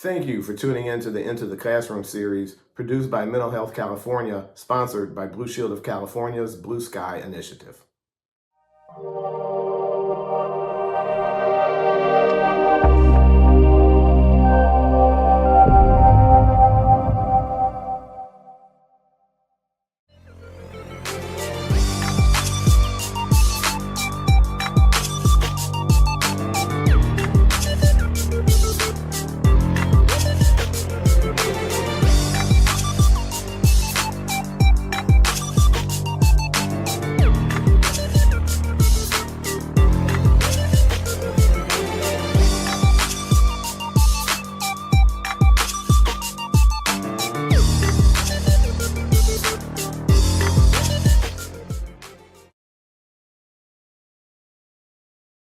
Thank you for tuning in to the Into the Classroom series produced by Mental Health California, sponsored by Blue Shield of California's Blue Sky Initiative.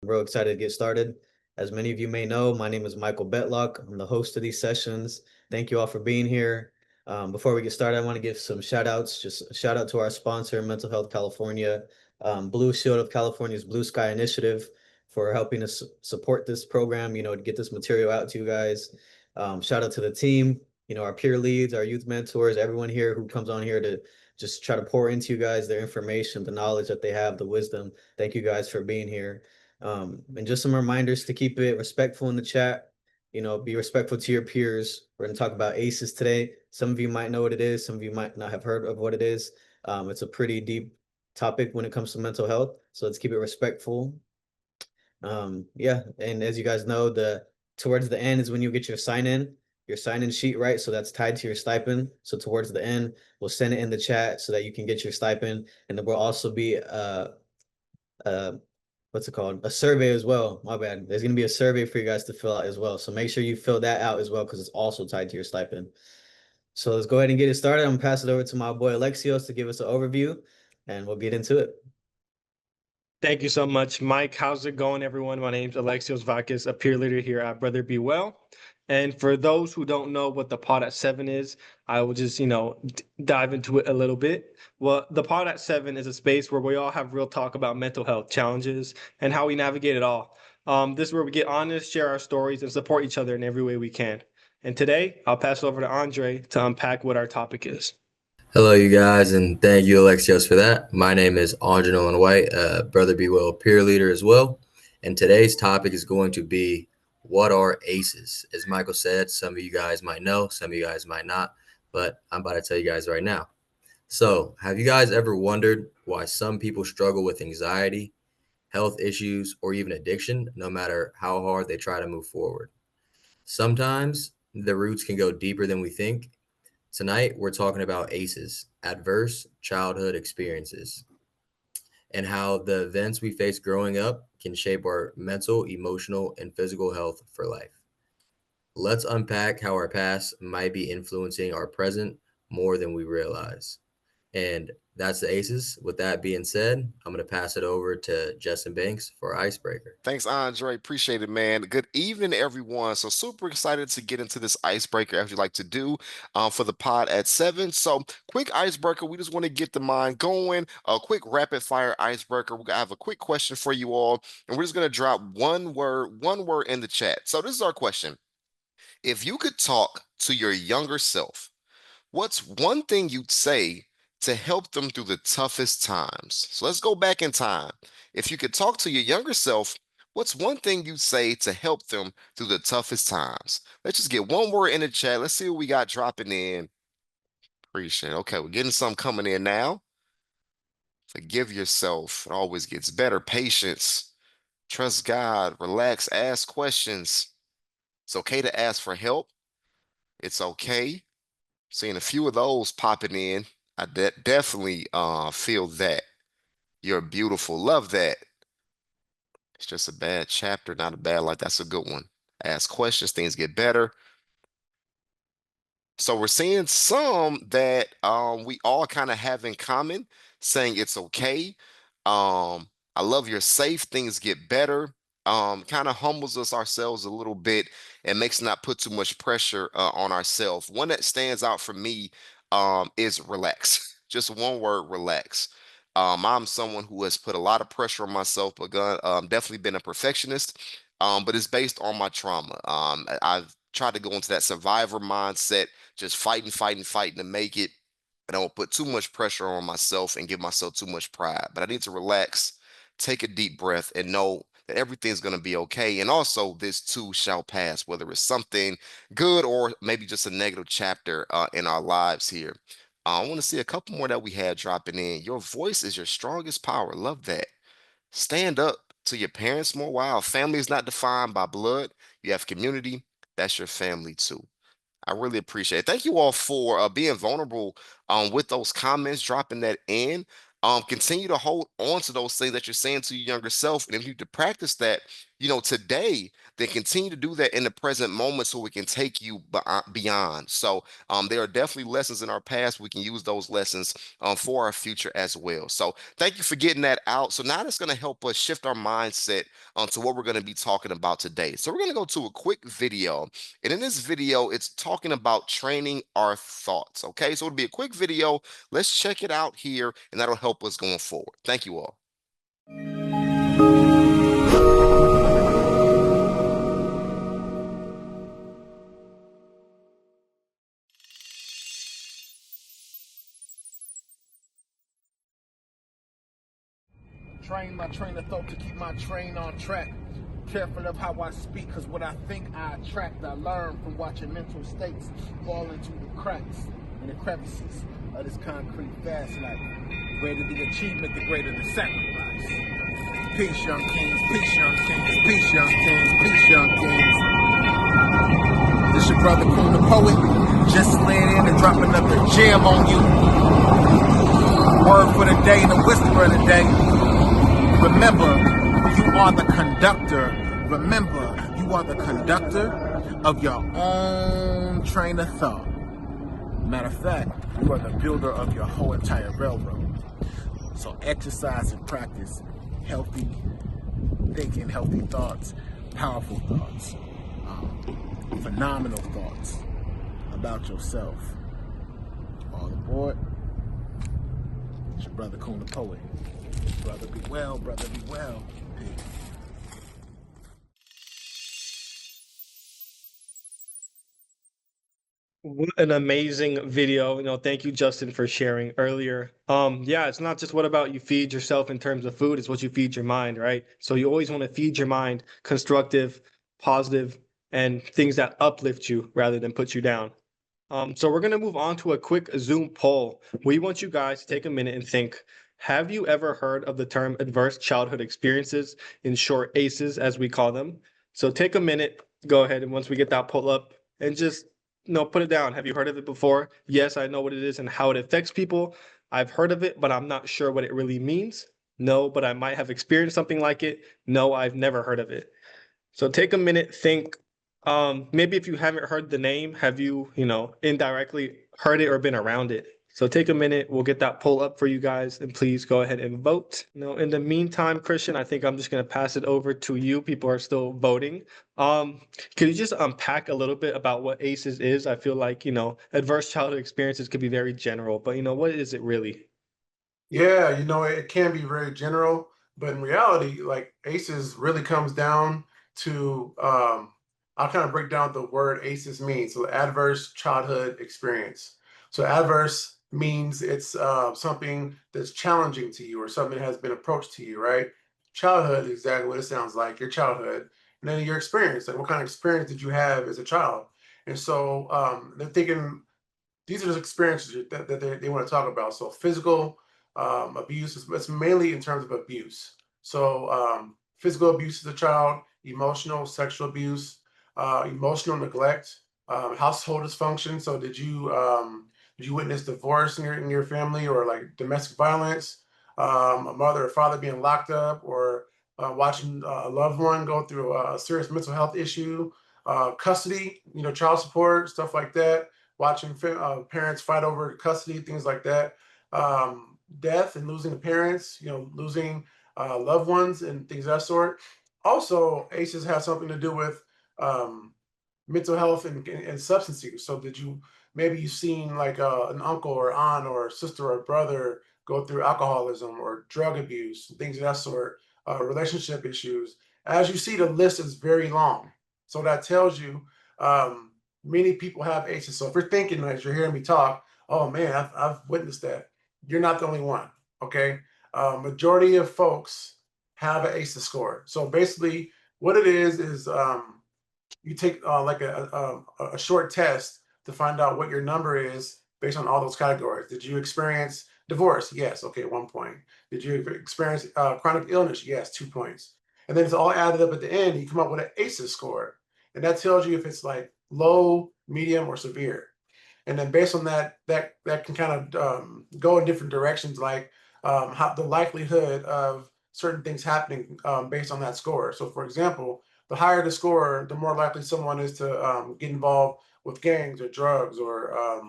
Real excited to get started. As many of you may know, my name is Michael Betlock. I'm the host of these sessions. Thank you all for being here. Before we get started, I want to give some shout outs. Just a shout out to our sponsor, Mental Health California, Blue Shield of California's Blue Sky Initiative, for helping us support this program, to get this material out to you guys. Shout out to the team, our peer leads, our youth mentors, everyone here who comes on here to just try to pour into you guys their information, the knowledge that they have, the wisdom. Thank you guys for being here. And just some reminders to keep it respectful in the chat. Be respectful to your peers. We're going to talk about ACEs today. Some of you might know what it is. Some of you might not have heard of what it is. It's a pretty deep topic when it comes to mental health. So let's keep it respectful. Yeah. And as you guys know, towards the end is when you get your sign-in sheet, right? So that's tied to your stipend. So towards the end, we'll send it in the chat so that you can get your stipend. And there will also be what's it called? A survey as well. My bad. There's going to be a survey for you guys to fill out as well. So make sure you fill that out as well, because it's also tied to your stipend. So let's go ahead and get it started. I'm going to pass it over to my boy Alexios to give us an overview, and we'll get into it. Thank you so much, Mike. How's it going, everyone? My name's Alexios Vakis, a peer leader here at Brother Be Well. And for those who don't know what the Pod at 7 is, I will just, dive into it a little bit. Well, the Pod at 7 is a space where we all have real talk about mental health challenges and how we navigate it all. This is where we get honest, share our stories, and support each other in every way we can. And today, I'll pass it over to Andre to unpack what our topic is. Hello, you guys, and thank you, Alexios, for that. My name is Andre Nolan White, Brother Be Well peer leader as well. And today's topic is going to be, what are ACEs? As Michael said, some of you guys might know, some of you guys might not, but I'm about to tell you guys right now. So, have you guys ever wondered why some people struggle with anxiety, health issues, or even addiction, no matter how hard they try to move forward? Sometimes the roots can go deeper than we think. Tonight, we're talking about ACEs, adverse childhood experiences, and how the events we face growing up can shape our mental, emotional, and physical health for life. Let's unpack how our past might be influencing our present more than we realize. And that's the ACEs. With that being said, I'm going to pass it over to Justin Banks for Icebreaker. Thanks, Andre. Appreciate it, man. Good evening, everyone. So super excited to get into this icebreaker, as you like to do, for the Pod at 7. So quick icebreaker. We just want to get the mind going. A quick rapid fire icebreaker. We're gonna have a quick question for you all, and we're just gonna drop one word in the chat. So this is our question. If you could talk to your younger self, what's one thing you'd say to help them through the toughest times? So let's go back in time. If you could talk to your younger self, what's one thing you'd say to help them through the toughest times? Let's just get one word in the chat. Let's see what we got dropping in. Appreciate it. Okay, we're getting some coming in now. Forgive yourself. It always gets better. Patience. Trust God. Relax. Ask questions. It's okay to ask for help. It's okay. Seeing a few of those popping in. I definitely feel that. You're beautiful. Love that. It's just a bad chapter, not a bad life. That's a good one. Ask questions, things get better. So we're seeing some that we all kind of have in common, saying it's okay. I love you're safe, things get better. Kind of humbles us ourselves a little bit and makes not put too much pressure on ourselves. One that stands out for me is relax. Just one word, relax. I'm someone who has put a lot of pressure on myself, but definitely been a perfectionist. But it's based on my trauma. I've try to go into that survivor mindset, just fighting, fighting, fighting to make it. And I don't put too much pressure on myself and give myself too much pride. But I need to relax, take a deep breath, and know that everything's going to be okay. And also, this too shall pass, whether it's something good or maybe just a negative chapter in our lives here. I want to see a couple more that we had dropping in. Your voice is your strongest power. Love that. Stand up to your parents more. Wow. Family is not defined by blood. You have community. That's your family too. I really appreciate it. Thank you all for being vulnerable with those comments, dropping that in. Continue to hold on to those things that you're saying to your younger self. And if you need to practice that, today, then continue to do that in the present moment so we can take you beyond. So there are definitely lessons in our past. We can use those lessons for our future as well. So thank you for getting that out. So now that's going to help us shift our mindset to what we're going to be talking about today. So we're going to go to a quick video. And in this video, it's talking about training our thoughts. Okay, so it'll be a quick video. Let's check it out here, and that'll help us going forward. Thank you all. Train my train of thought to keep my train on track. Careful of how I speak, cause what I think I attract. I learn from watching mental states fall into the cracks and the crevices of this concrete fast life. Greater the achievement, the greater the sacrifice. Peace, young kings, peace, young kings, peace, young kings, peace, young kings. This your brother Coon the Poet, just slid in and drop another gem on you. Word for the day and the whisper of the day. Remember, you are the conductor. Remember, you are the conductor of your own train of thought. Matter of fact, you are the builder of your whole entire railroad. So exercise and practice healthy thinking, healthy thoughts, powerful thoughts, phenomenal thoughts about yourself. All aboard. It's your brother Coon the Poet. Brother be well, brother be well. Peace. What an amazing video. Thank you, Justin, for sharing earlier. Yeah, it's not just what about you feed yourself in terms of food, it's what you feed your mind, right? So you always want to feed your mind constructive, positive, and things that uplift you rather than put you down. So we're gonna move on to a quick Zoom poll. We want you guys to take a minute and think, have you ever heard of the term adverse childhood experiences, in short, ACEs as we call them? So take a minute, go ahead, and once we get that poll up, and just put it down. Have you heard of it before? Yes, I know what it is and how it affects people. I've heard of it, but I'm not sure what it really means. No, but I might have experienced something like it. No, I've never heard of it. So take a minute, think. Maybe if you haven't heard the name, have you, indirectly heard it or been around it? So take a minute. We'll get that poll up for you guys, and please go ahead and vote. In the meantime, Christian, I think I'm just gonna pass it over to you. People are still voting. Could you just unpack a little bit about what ACEs is? I feel like, adverse childhood experiences could be very general, but what is it really? Yeah, it can be very general, but in reality, like ACEs really comes down to I'll kind of break down what the word ACEs means. So adverse childhood experience. So adverse means it's something that's challenging to you or something that has been approached to you, right? Childhood is exactly what it sounds like, your childhood. And then your experience, like what kind of experience did you have as a child? And so they're thinking these are the experiences that they want to talk about. So physical abuse is it's mainly in terms of abuse. So physical abuse as a child, emotional, sexual abuse, emotional neglect, household dysfunction. So did you witness divorce in your family or like domestic violence, a mother or father being locked up, or watching a loved one go through a serious mental health issue, custody, child support, stuff like that, watching parents fight over custody, things like that. Death and losing parents, losing loved ones and things of that sort. Also, ACEs have something to do with um, mental health and substance use. So maybe you've seen like an uncle or aunt or sister or brother go through alcoholism or drug abuse, things of that sort, relationship issues. As you see, the list is very long. So that tells you many people have aces. So if you're thinking as you're hearing me talk, oh man, I've witnessed that. You're not the only one. Okay. Majority of folks have an aces score. So basically, what it is you take like a short test to find out what your number is based on all those categories. Did you experience divorce? Yes. Okay, 1 point. Did you experience chronic illness? Yes, 2 points. And then it's all added up at the end. You come up with an ACEs score, and that tells you if it's like low, medium, or severe. And then based on that can kind of go in different directions, like how the likelihood of certain things happening based on that score. So, for example, the higher the score, the more likely someone is to get involved with gangs or drugs or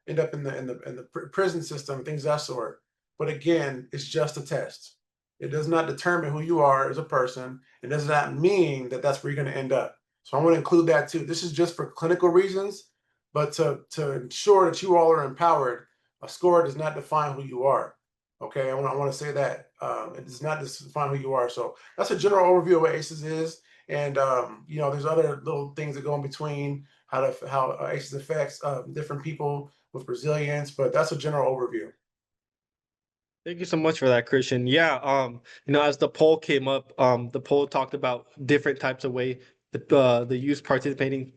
end up in the prison system, things of that sort. But again, it's just a test. It does not determine who you are as a person. It does not mean that that's where you're going to end up. So I want to include that too. This is just for clinical reasons, but to ensure that you all are empowered, a score does not define who you are. Okay, I want to say that it does not define who you are. So that's a general overview of what ACEs is. And there's other little things that go in between how ACEs affects different people with resilience, but that's a general overview. Thank you so much for that, Christian. Yeah, as the poll came up, the poll talked about different types of way that the youth participating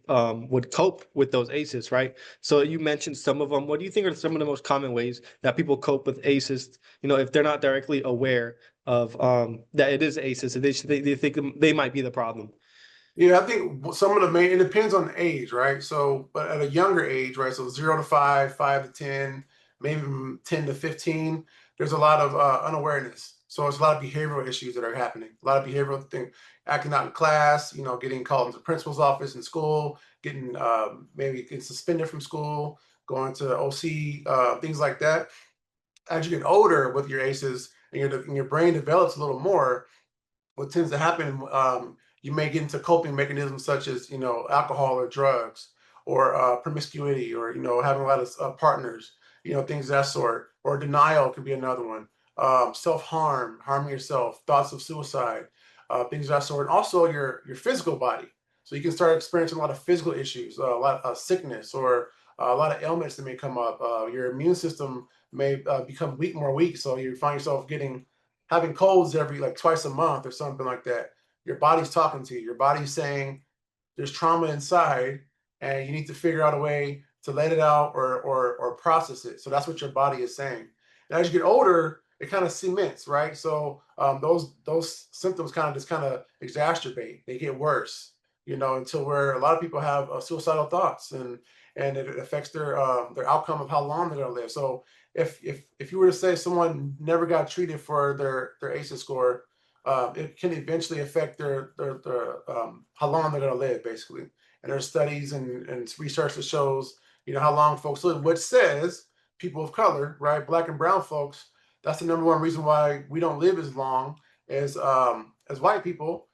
would cope with those ACEs, right? So you mentioned some of them. What do you think are some of the most common ways that people cope with ACEs? If they're not directly aware of that it is ACEs, they think they might be the problem. Yeah, I think some of the main, it depends on the age, right? So, but at a younger age, right? So 0 to 5, 5 to 10, maybe from 10 to 15, there's a lot of unawareness. So it's a lot of behavioral issues that are happening. A lot of behavioral things, acting out in class, getting called into the principal's office in school, getting maybe getting suspended from school, going to OC, things like that. As you get older with your ACEs and your brain develops a little more, what tends to happen, you may get into coping mechanisms such as, alcohol or drugs or promiscuity or, having a lot of partners, things of that sort, or denial could be another one. Self-harm, harming yourself, thoughts of suicide, things of that sort. And also your physical body. So you can start experiencing a lot of physical issues, a lot of sickness or a lot of ailments that may come up. Your immune system may become more weak. So you find yourself having colds every like twice a month or something like that. Your body's talking to you. Your body's saying there's trauma inside, and you need to figure out a way to let it out or process it. So that's what your body is saying. And as you get older, it kind of cements, right? So those symptoms kind of exacerbate. They get worse, until where a lot of people have suicidal thoughts, and it affects their outcome of how long they're gonna live. So if you were to say someone never got treated for their ACEs score, it can eventually affect their how long they're going to live, basically. And there's studies and research that shows how long folks live, which says people of color, right, Black and brown folks, that's the number one reason why we don't live as long as white people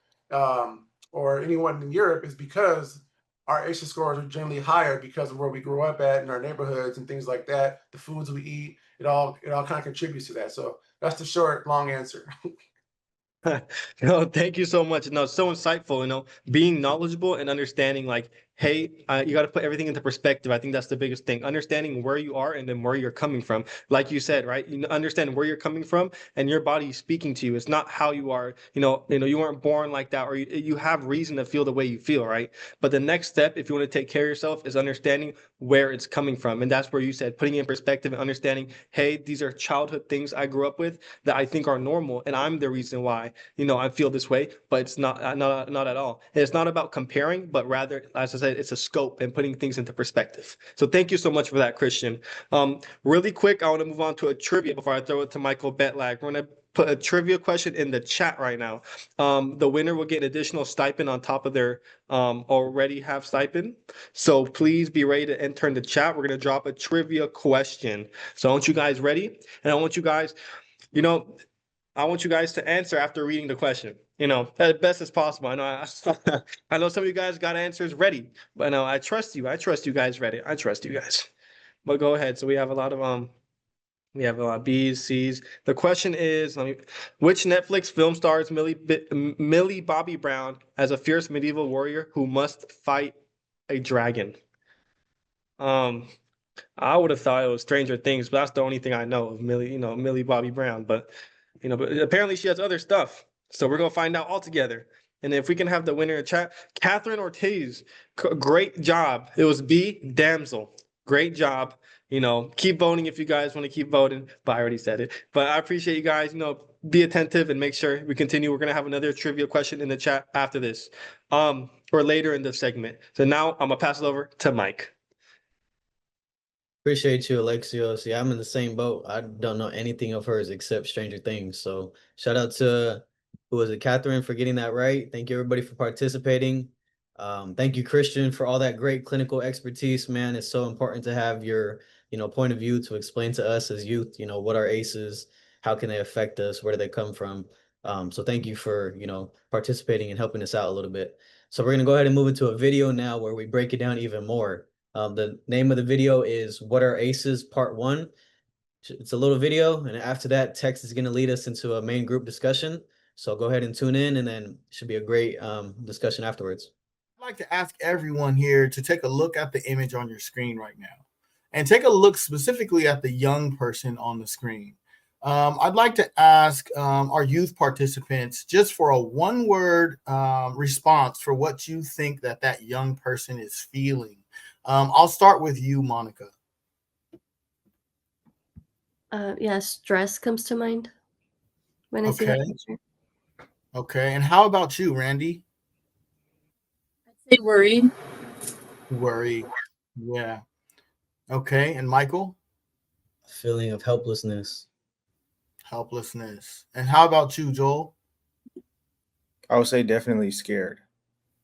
or anyone in Europe is because our ACEs scores are generally higher because of where we grew up at in our neighborhoods and things like that. The foods we eat, it all kind of contributes to that. So that's the short, long answer. No, thank you so much. No, so insightful, being knowledgeable and understanding like, hey, you got to put everything into perspective. I think that's the biggest thing. Understanding where you are and then where you're coming from. Like you said, right? You understand where you're coming from and your body is speaking to you. It's not how you are, you weren't born like that or you have reason to feel the way you feel, right? But the next step, if you want to take care of yourself, is understanding where it's coming from. And that's where you said putting it in perspective and understanding, hey, these are childhood things I grew up with that I think are normal. And I'm the reason why I feel this way, but it's not at all. And it's not about comparing, but rather, as I said, it's a scope and putting things into perspective. So thank you so much for that, Christian. Really quick, I want to move on to a trivia before I throw it to Michael Betlag. We're going to put a trivia question in the chat right now. The winner will get an additional stipend on top of their already have stipend. So please be ready to enter in the chat. We're going to drop a trivia question. So I want you guys ready, and I want you guys, I want you guys to answer after reading the question, as best as possible. I know I know some of you guys got answers ready, but no, I trust you. I trust you guys ready. I trust you guys. But go ahead. So we have a lot of B's, C's. The question is, which Netflix film stars Millie Bobby Brown as a fierce medieval warrior who must fight a dragon? I would have thought it was Stranger Things, but that's the only thing I know of Millie, Millie Bobby Brown. But but apparently she has other stuff. So we're gonna find out all together. And if we can have the winner in chat, Catherine Ortiz, great job. It was B, damsel. Great job. Keep voting if you guys want to keep voting. But I already said it. But I appreciate you guys. Be attentive and make sure we continue. We're gonna have another trivia question in the chat after this, or later in the segment. So now I'm gonna pass it over to Mike. Appreciate you, Alexios. Yeah, I'm in the same boat. I don't know anything of hers except Stranger Things. So shout out to, who was it, Catherine, for getting that right. Thank you, everybody, for participating. Thank you, Christian, for all that great clinical expertise, man. It's so important to have your, point of view to explain to us as youth, what are ACEs, how can they affect us, where do they come from? So thank you for, participating and helping us out a little bit. So we're going to go ahead and move into a video now where we break it down even more. The name of the video is What Are ACEs Part 1. It's a little video, and after that, text is going to lead us into a main group discussion. So go ahead and tune in, and then it should be a great discussion afterwards. I'd like to ask everyone here to take a look at the image on your screen right now, and take a look specifically at the young person on the screen. I'd like to ask our youth participants just for a one-word response for what you think that young person is feeling. I'll start with you, Monica. Yeah, stress comes to mind when I see that picture. Okay, and how about you, Randy? I'd say worried. Worry. Yeah. Okay, and Michael? A feeling of helplessness. Helplessness. And how about you, Joel? I would say definitely scared.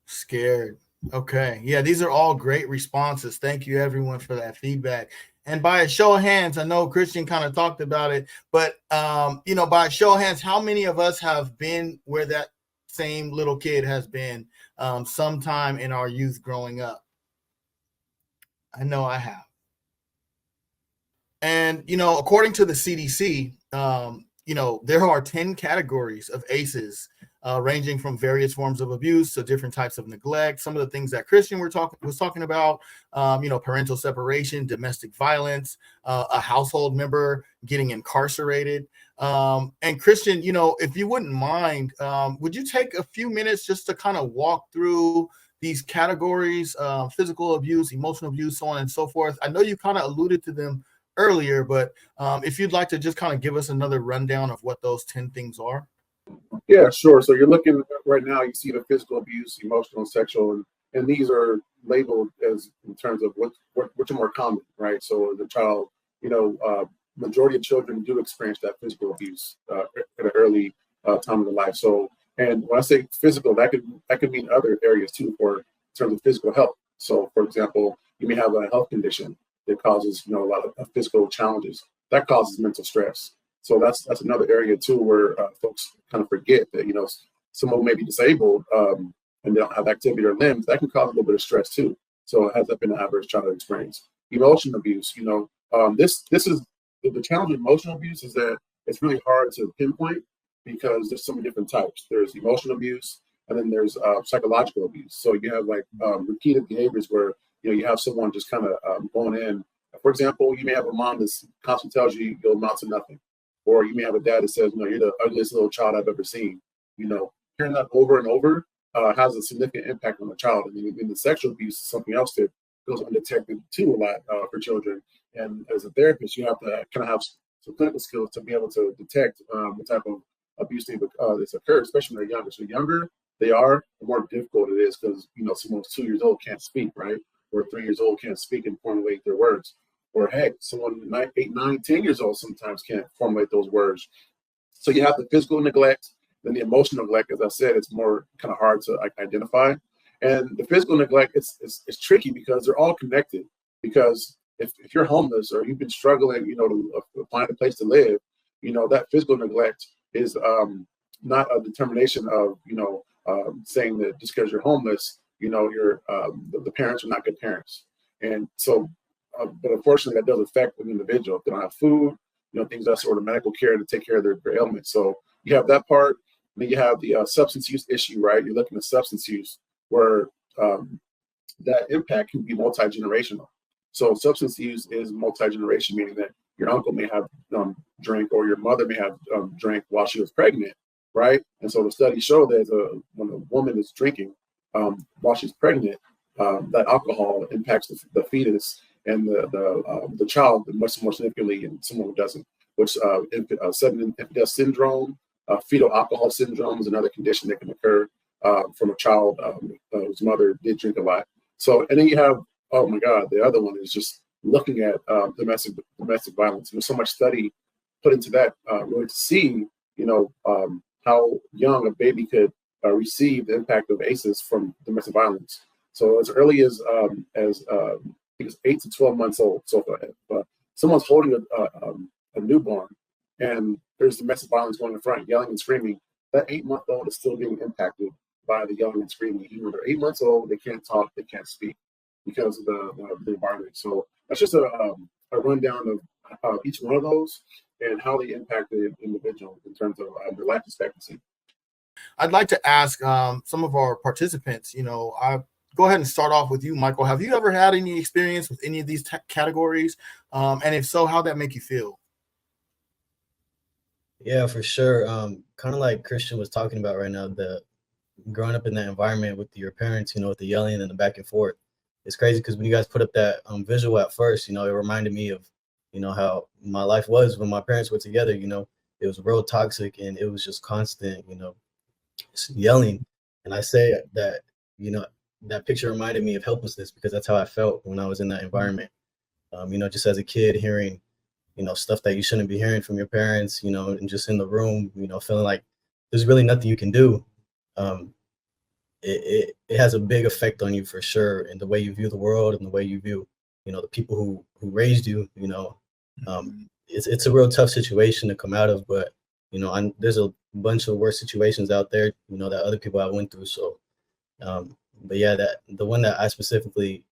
Scared. Okay. Yeah, these are all great responses. Thank you, everyone, for that feedback. And by a show of hands, I know Christian kind of talked about it, but, by a show of hands, how many of us have been where that same little kid has been sometime in our youth growing up? I know I have. And, according to the CDC, there are 10 categories of ACEs, ranging from various forms of abuse to different types of neglect. Some of the things that Christian was talking about, parental separation, domestic violence, a household member getting incarcerated. And Christian, if you wouldn't mind, would you take a few minutes just to kind of walk through these categories, physical abuse, emotional abuse, so on and so forth? I know you kind of alluded to them earlier, but if you'd like to just kind of give us another rundown of what those 10 things are. Yeah, sure. So you're looking right now, you see the physical abuse, emotional, and sexual, and these are labeled as in terms of which are more common, right? So the child, majority of children do experience that physical abuse at an early time of their life. So, and when I say physical, that could mean other areas too, for in terms of physical health. So, for example, you may have a health condition that causes a lot of physical challenges that causes mental stress. So that's another area too where folks kind of forget that someone may be disabled and they don't have activity or limbs. That can cause a little bit of stress too. So it has that been an adverse childhood experience. Emotional abuse, this is the challenge with emotional abuse is that it's really hard to pinpoint because there's so many different types. There's emotional abuse, and then there's psychological abuse. So you have repeated behaviors where you have someone just kind of going in. For example, you may have a mom that constantly tells you you'll amount to nothing. Or you may have a dad that says, you're the ugliest little child I've ever seen. Hearing that over and over has a significant impact on the child. And then the sexual abuse is something else that goes undetected too a lot for children. And as a therapist, you have to kind of have some clinical skills to be able to detect what type of abuse that's occurred, especially when they're younger. So younger they are, the more difficult it is because, someone who's 2 years old can't speak, right? Or 3 years old can't speak and formulate their words. Or heck, someone 8, 9, 10 years old sometimes can't formulate those words. So you have the physical neglect, then the emotional neglect. As I said, it's more kind of hard to identify. And the physical neglect, it's tricky because they're all connected. Because if you're homeless or you've been struggling, to find a place to live, that physical neglect is not a determination of, saying that just because you're homeless, you're the parents are not good parents. And so. But unfortunately, that does affect an individual. If they don't have food, things that sort of medical care to take care of their ailments. So you have that part. Then you have the substance use issue, right? You're looking at substance use where that impact can be multi-generational. So substance use is multi-generation, meaning that your uncle may have drank, or your mother may have drank while she was pregnant, right? And so the studies show that when a woman is drinking while she's pregnant, that alcohol impacts the fetus and the child much more significantly than someone who doesn't. Which sudden infant syndrome, fetal alcohol syndrome is another condition that can occur from a child whose mother did drink a lot. So, and then you have, oh my God, the other one is just looking at domestic violence. There's so much study put into that really to see, how young a baby could receive the impact of ACEs from domestic violence. So as early as I think it's 8 to 12 months old. So if someone's holding a newborn and there's domestic violence going in front, yelling and screaming, that 8-month-old is still being impacted by the yelling and screaming. Even when they're 8 months old, they can't talk, they can't speak because of the environment. So that's just a rundown of each one of those and how they impact the individual in terms of their life expectancy. I'd like to ask some of our participants, I go ahead and start off with you, Michael. Have you ever had any experience with any of these categories? And if so, how'd that make you feel? Yeah, for sure. Kind of like Christian was talking about right now, the growing up in that environment with your parents, with the yelling and the back and forth. It's crazy because when you guys put up that visual at first, it reminded me of, how my life was when my parents were together. It was real toxic and it was just constant, yelling. And I say that, that picture reminded me of helplessness because that's how I felt when I was in that environment. Just as a kid hearing, stuff that you shouldn't be hearing from your parents, and just in the room, feeling like there's really nothing you can do. It has a big effect on you for sure, and the way you view the world and the way you view, the people who raised you. It's a real tough situation to come out of, but there's a bunch of worse situations out there, that other people have went through. So, but yeah, the one that I specifically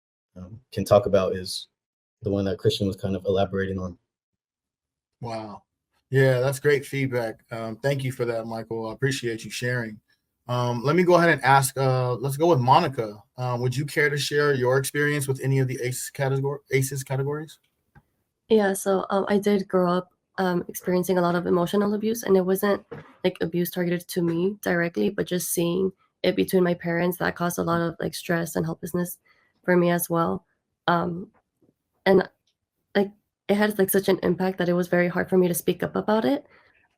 can talk about is the one that Christian was kind of elaborating on. Wow. Yeah, that's great feedback. Thank you for that, Michael. I appreciate you sharing. Let me go ahead and ask, let's go with Monica. Would you care to share your experience with any of the ACEs categories? Yeah, so I did grow up experiencing a lot of emotional abuse, and it wasn't like abuse targeted to me directly, but just seeing it between my parents that caused a lot of like stress and helplessness for me as well. And like it had like such an impact that it was very hard for me to speak up about it.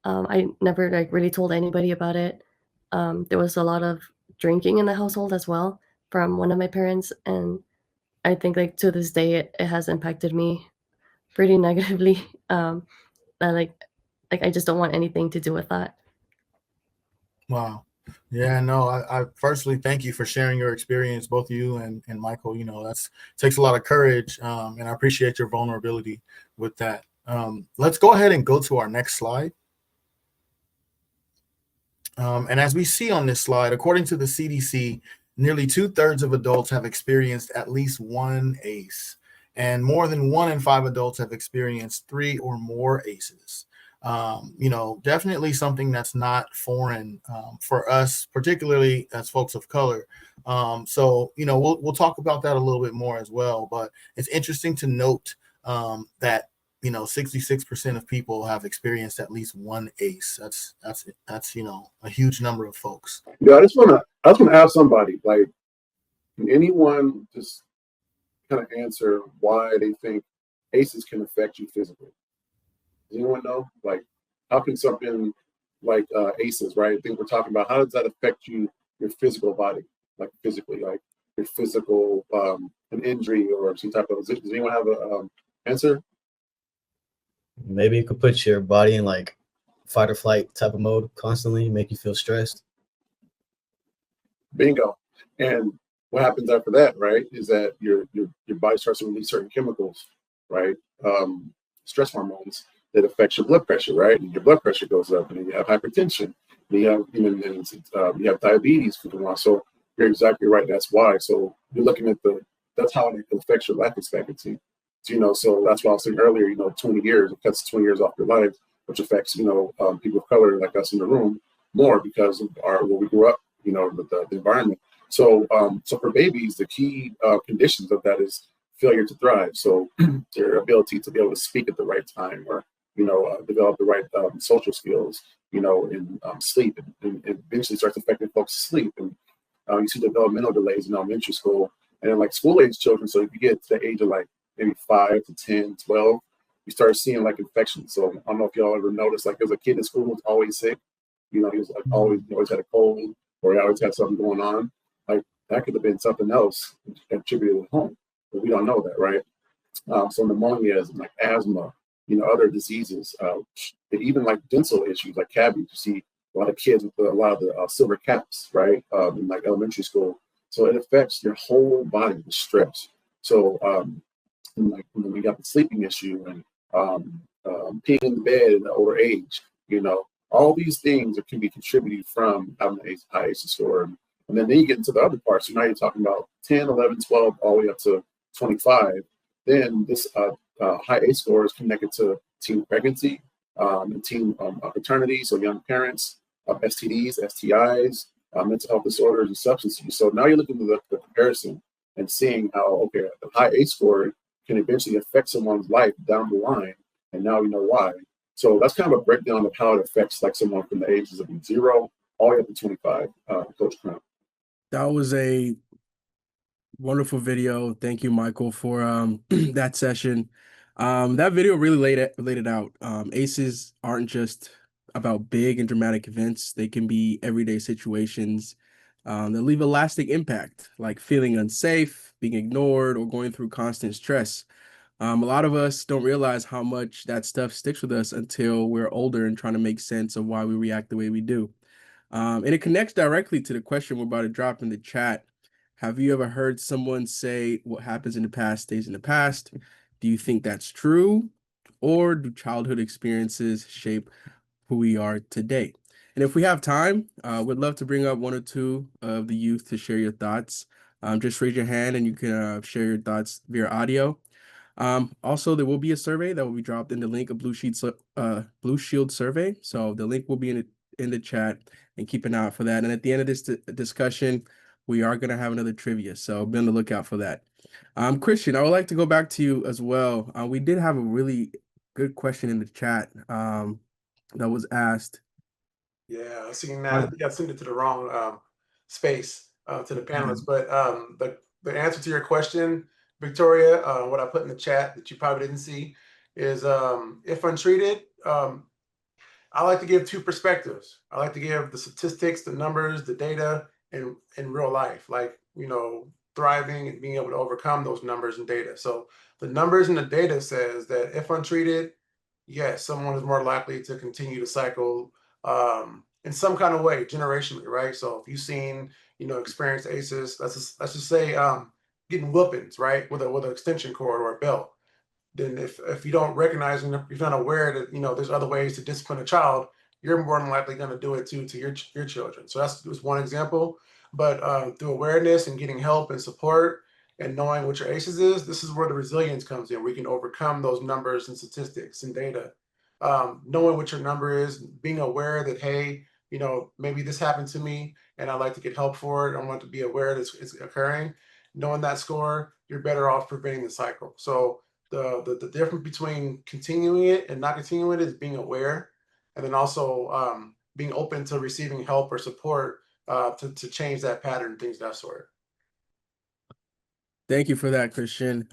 I never like really told anybody about it. There was a lot of drinking in the household as well from one of my parents, and I think like to this day it has impacted me pretty negatively. That like I just don't want anything to do with that. Wow. Yeah, no, I firstly thank you for sharing your experience, both you and Michael. That's takes a lot of courage, and I appreciate your vulnerability with that. Let's go ahead and go to our next slide. And as we see on this slide, according to the CDC, nearly 2/3 of adults have experienced at least one ACE, and more than 1 in 5 adults have experienced 3 or more ACEs. Definitely something that's not foreign for us, particularly as folks of color. So we'll talk about that a little bit more as well. But it's interesting to note that 66% of people have experienced at least one ACE. That's a huge number of folks. Yeah, I just wanna ask somebody, like, can anyone just kind of answer why they think ACEs can affect you physically? Does anyone know? Like, how can something like ACEs, right? I think we're talking about, how does that affect you, your physical body, like physically, like your physical, an injury or some type of. Does anyone have a answer? Maybe you could put your body in like fight or flight type of mode constantly, make you feel stressed. Bingo. And what happens after that, right, is that your body starts to release certain chemicals, right? Stress hormones that affects your blood pressure, right? And your blood pressure goes up, and then you have hypertension. And you have diabetes for the one. So you're exactly right. That's why. So you're looking at that's how it affects your life expectancy. So that's why I was saying earlier, 20 years, it cuts 20 years off your life, which affects, people of color like us in the room more because of where we grew up, with the environment. So for babies, the key conditions of that is failure to thrive. So their ability to be able to speak at the right time, or develop the right social skills, and sleep, and eventually starts affecting folks' sleep. And you see developmental delays in elementary school, and then like school age children. So if you get to the age of like maybe 5 to 10, 12, you start seeing like infections. So I don't know if y'all ever noticed, like there's a kid in school who's always sick. He was like always had a cold, or he always had something going on. Like that could have been something else attributed at home, but we don't know that, right? So pneumonias and like asthma, other diseases, even like dental issues like cavities. You see a lot of kids with a lot of the silver caps, right, in like elementary school. So it affects your whole body with stress. So and like when we got the sleeping issue, and peeing in the bed in the older age, all these things that can be contributed from having an high ACE score. And then you get into the other parts. So now you're talking about 10, 11, 12, all the way up to 25. Then this high ACE score is connected to teen pregnancy, and teen paternity, so young parents, STDs, STIs, mental health disorders, and substance use. So now you're looking at the comparison and seeing how, okay, the high ACE score can eventually affect someone's life down the line, and now you know why. So that's kind of a breakdown of how it affects like someone from the ages of 0 all the way up to 25, Coach Crown. That was a wonderful video. Thank you, Michael, for that session. That video really laid it out. ACEs aren't just about big and dramatic events. They can be everyday situations that leave a lasting impact, like feeling unsafe, being ignored, or going through constant stress. A lot of us don't realize how much that stuff sticks with us until we're older and trying to make sense of why we react the way we do. And it connects directly to the question we're about to drop in the chat. Have you ever heard someone say what happens in the past stays in the past? Do you think that's true? Or do childhood experiences shape who we are today? And if we have time, we'd love to bring up one or two of the youth to share your thoughts. Just raise your hand and you can share your thoughts via audio. Also, there will be a survey that will be dropped in the link, a Blue Shield survey. So the link will be in the chat, and keep an eye out for that. And at the end of this discussion, we are going to have another trivia. So be on the lookout for that. Christian, I would like to go back to you as well. We did have a really good question in the chat that was asked. Yeah, I seen that. I think I sent it to the wrong space to the panelists. But the answer to your question, Victoria, what I put in the chat that you probably didn't see is, if untreated, I like to give two perspectives. I like to give the statistics, the numbers, the data in real life, like, thriving and being able to overcome those numbers and data. So the numbers and the data says that if untreated, yes, someone is more likely to continue to cycle in some kind of way generationally, right? So if you've seen, experienced ACEs, let's just say getting whoopings, right, with an extension cord or a belt, then if you don't recognize and if you're not aware that there's other ways to discipline a child, you're more than likely going to do it too to your children. So that's just one example. But through awareness and getting help and support and knowing what your ACEs is, this is where the resilience comes in. We can overcome those numbers and statistics and data. Knowing what your number is, being aware that, hey, maybe this happened to me and I'd like to get help for it. I want to be aware that it's occurring. Knowing that score, you're better off preventing the cycle. So the difference between continuing it and not continuing it is being aware, and then also being open to receiving help or support to change that pattern, things of that sort. Thank you for that, Christian.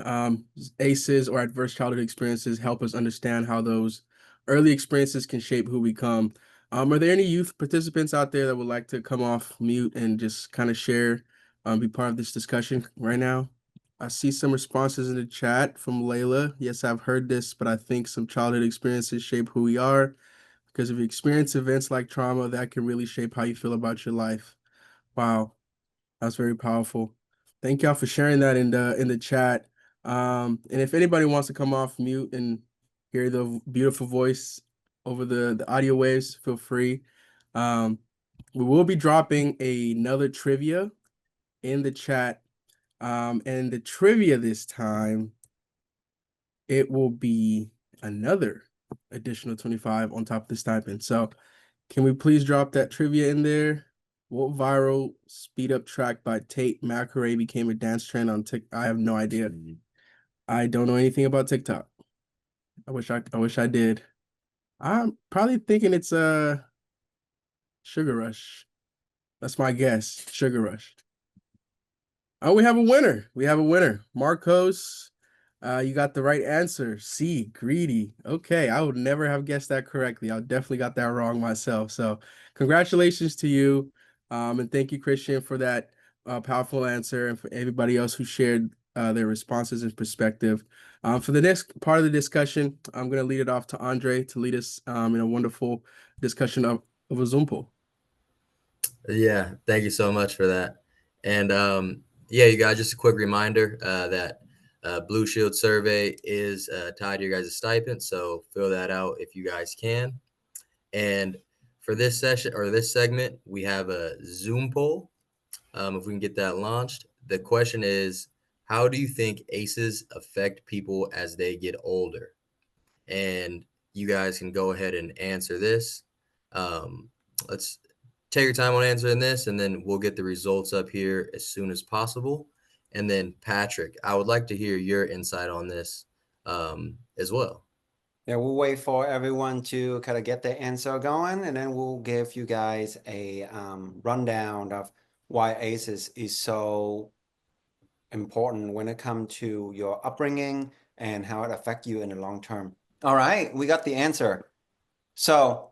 ACEs, or adverse childhood experiences, help us understand how those early experiences can shape who we become. Are there any youth participants out there that would like to come off mute and just kind of share, be part of this discussion right now? I see some responses in the chat from Layla. Yes, I've heard this, but I think some childhood experiences shape who we are. Because if you experience events like trauma, that can really shape how you feel about your life. Wow, that's very powerful. Thank y'all for sharing that in the chat. And if anybody wants to come off mute and hear the beautiful voice over the audio waves, feel free. We will be dropping another trivia in the chat. And the trivia this time, it will be another additional 25 on top of the stipend. So can we please drop that trivia in there? What viral speed up track by Tate McRae became a dance trend on TikTok? I have no idea. I don't know anything about TikTok. I wish I did. I'm probably thinking it's Sugar Rush. That's my guess. Sugar Rush. Oh, we have a winner. We have a winner. Marcos, you got the right answer. C, greedy. Okay, I would never have guessed that correctly. I definitely got that wrong myself. So congratulations to you. And thank you, Christian, for that powerful answer, and for everybody else who shared their responses and perspective. For the next part of the discussion, I'm going to lead it off to Andre to lead us in a wonderful discussion of a Zoom poll. Yeah, thank you so much for that. And yeah, you guys, just a quick reminder that Blue Shield survey is tied to your guys' stipend, so fill that out if you guys can. And for this session or this segment, we have a Zoom poll. If we can get that launched, the question is, how do you think ACEs affect people as they get older? And you guys can go ahead and answer this. Let's take your time on answering this, and then we'll get the results up here as soon as possible. And then Patrick, I would like to hear your insight on this as well. Yeah, we'll wait for everyone to kind of get their answer going, and then we'll give you guys a rundown of why ACEs is so important when it comes to your upbringing and how it affects you in the long term. All right, we got the answer. So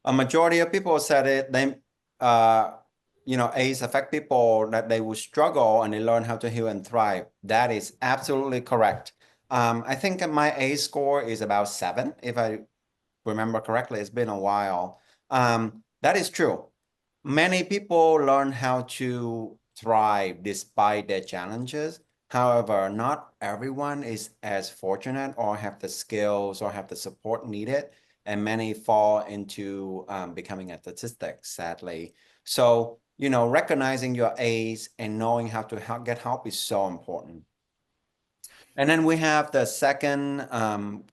a majority of people said it. They, ACE affect people that they will struggle and they learn how to heal and thrive. That is absolutely correct. I think my ACE score is about 7, if I remember correctly. It's been a while. That is true. Many people learn how to thrive despite their challenges. However, not everyone is as fortunate or have the skills or have the support needed, and many fall into becoming a statistic, sadly. So, recognizing your ACE and knowing how to get help is so important. And then we have the second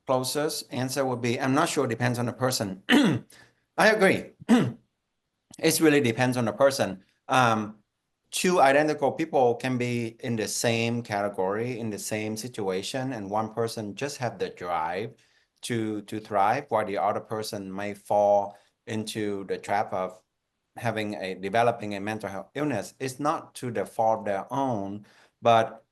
closest answer would be, I'm not sure, it depends on the person. I agree. It really depends on the person. Two identical people can be in the same category, in the same situation, and one person just have the drive to thrive, while the other person may fall into the trap of developing a mental health illness. It's not to the fault of their own, but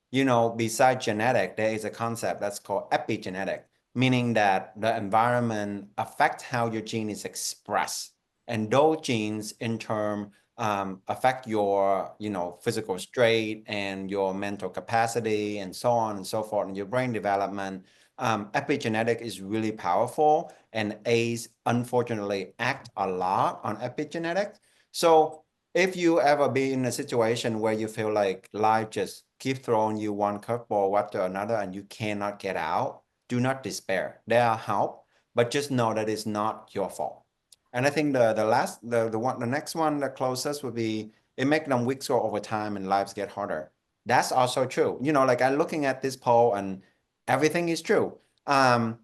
besides genetic, there is a concept that's called epigenetic, meaning that the environment affects how your gene is expressed. And those genes in turn affect your, physical state and your mental capacity and so on and so forth, and your brain development. Epigenetic is really powerful, and ACE unfortunately act a lot on epigenetics. So if you ever be in a situation where you feel like life just keeps throwing you one curveball after another and you cannot get out, do not despair. There are help, but just know that it's not your fault. And I think the next one, the closest would be, it makes them weak so over time and lives get harder. That's also true. Like I'm looking at this poll and everything is true. I'm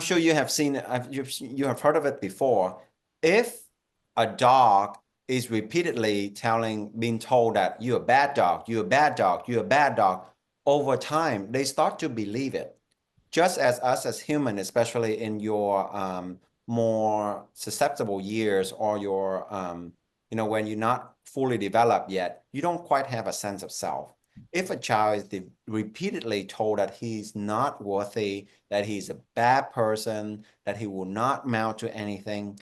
sure you have seen, you have heard of it before. If a dog is repeatedly being told that you're a bad dog, you're a bad dog, you're a bad dog, over time, they start to believe it. Just as us as humans, especially in your more susceptible years, or your, when you're not fully developed yet, you don't quite have a sense of self. If a child is repeatedly told that he's not worthy, that he's a bad person, that he will not amount to anything,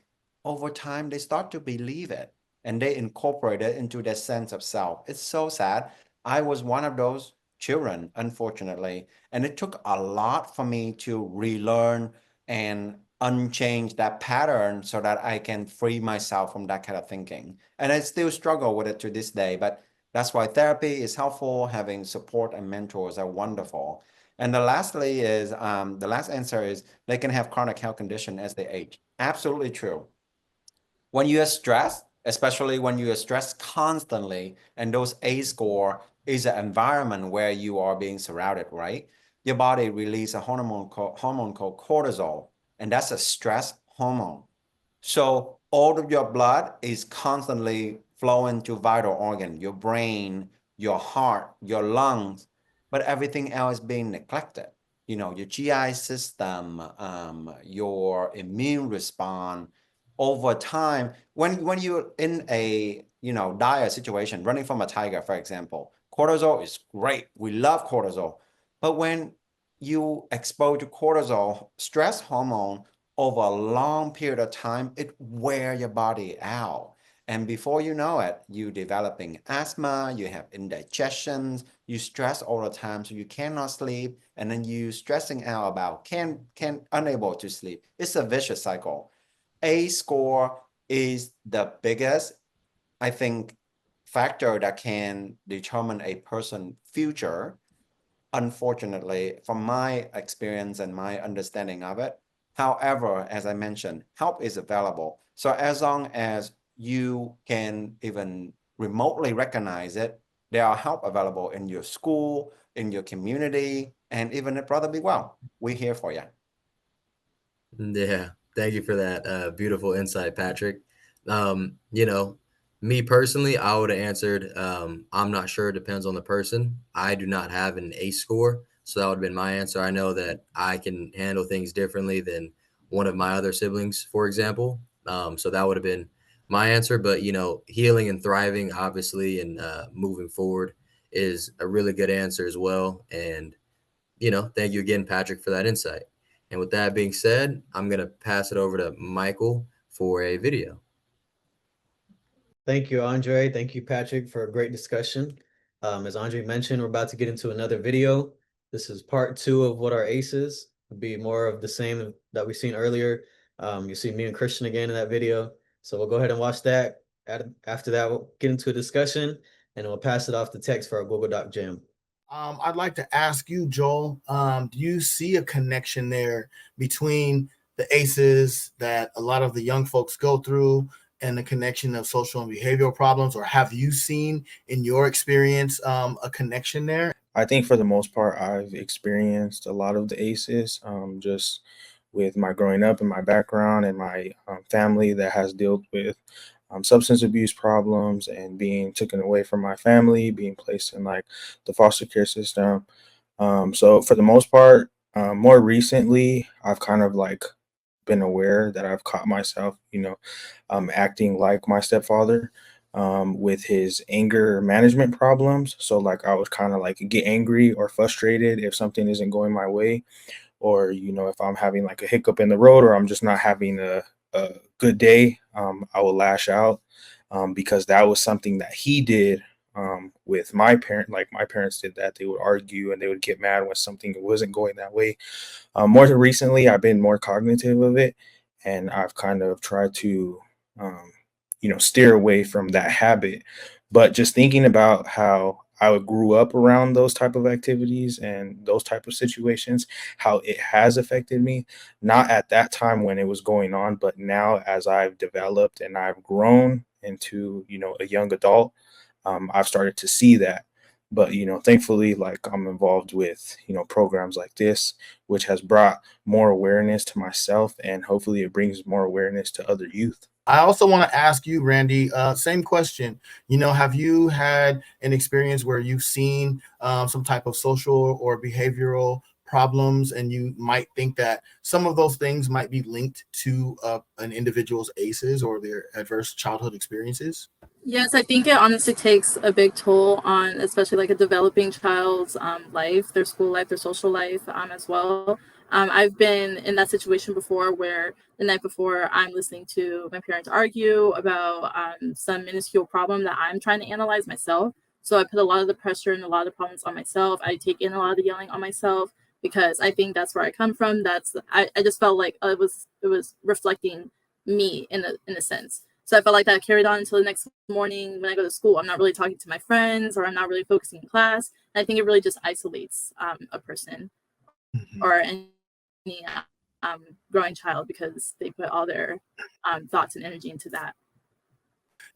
over time, they start to believe it and they incorporate it into their sense of self. It's so sad. I was one of those children, unfortunately, and it took a lot for me to relearn and unchange that pattern so that I can free myself from that kind of thinking. And I still struggle with it to this day, but that's why therapy is helpful. Having support and mentors are wonderful. And the last answer is they can have chronic health condition as they age. Absolutely true. When you are stressed, especially when you are stressed constantly, and those ACE score is an environment where you are being surrounded, right? Your body releases a hormone called cortisol, and that's a stress hormone. So all of your blood is constantly flowing to vital organ, your brain, your heart, your lungs, but everything else is being neglected. You know, your GI system, your immune response over time. When you're in a dire situation, running from a tiger, for example, cortisol is great. We love cortisol, but when you expose to cortisol, stress hormone, over a long period of time, it wear your body out. And before you know it, you developing asthma, you have indigestions, you stress all the time, so you cannot sleep, and then you stressing out about can unable to sleep. It's a vicious cycle. A score is the biggest, I think, factor that can determine a person's future. Unfortunately, from my experience and my understanding of it. However, as I mentioned, help is available. So as long as you can even remotely recognize it, there are help available in your school, in your community, and even at Brother Be Well. We're here for you. Yeah, thank you for that beautiful insight, Patrick. You know, me personally, I would have answered, I'm not sure. It depends on the person. I do not have an ACE score, so that would have been my answer. I know that I can handle things differently than one of my other siblings, for example. So that would have been my answer. But, you know, healing and thriving, obviously, and moving forward is a really good answer as well. And, you know, thank you again, Patrick, for that insight. And with that being said, I'm going to pass it over to Michael for a video. Thank you, Andre. Thank you, Patrick, for a great discussion. As Andre mentioned, we're about to get into another video. This is part 2 of what our ACE is. It'll be more of the same that we've seen earlier. You see me and Christian again in that video. So we'll go ahead and watch that. After that, we'll get into a discussion, and we'll pass it off to Tex for our Google Doc Jam. I'd like to ask you, Joel, do you see a connection there between the ACEs that a lot of the young folks go through and the connection of social and behavioral problems, or have you seen in your experience a connection there? I think for the most part, I've experienced a lot of the ACEs, just with my growing up and my background and my family that has dealt with substance abuse problems and being taken away from my family, being placed in like the foster care system. So for the most part, more recently, I've kind of like been aware that I've caught myself, acting like my stepfather with his anger management problems. So like I would kind of like get angry or frustrated if something isn't going my way, or if I'm having like a hiccup in the road, or I'm just not having a good day, I will lash out because that was something that he did with my parent. Like my parents did that. They would argue and they would get mad when something wasn't going that way. More recently, I've been more cognitive of it, and I've kind of tried to, steer away from that habit. But just thinking about how I grew up around those type of activities and those type of situations, how it has affected me, not at that time when it was going on, but now as I've developed and I've grown into, a young adult, I've started to see that. But, thankfully, like I'm involved with, programs like this, which has brought more awareness to myself, and hopefully it brings more awareness to other youth. I also want to ask you, Randy, same question. Have you had an experience where you've seen some type of social or behavioral problems, and you might think that some of those things might be linked to an individual's ACEs or their adverse childhood experiences? Yes, I think it honestly takes a big toll on, especially like a developing child's life, their school life, their social life as well. I've been in that situation before where the night before I'm listening to my parents argue about some minuscule problem that I'm trying to analyze myself. So I put a lot of the pressure and a lot of the problems on myself. I take in a lot of the yelling on myself because I think that's where I come from. I just felt like it was reflecting me in a sense. So I felt like that carried on until the next morning when I go to school. I'm not really talking to my friends, or I'm not really focusing in class. And I think it really just isolates a person or any growing child because they put all their thoughts and energy into that.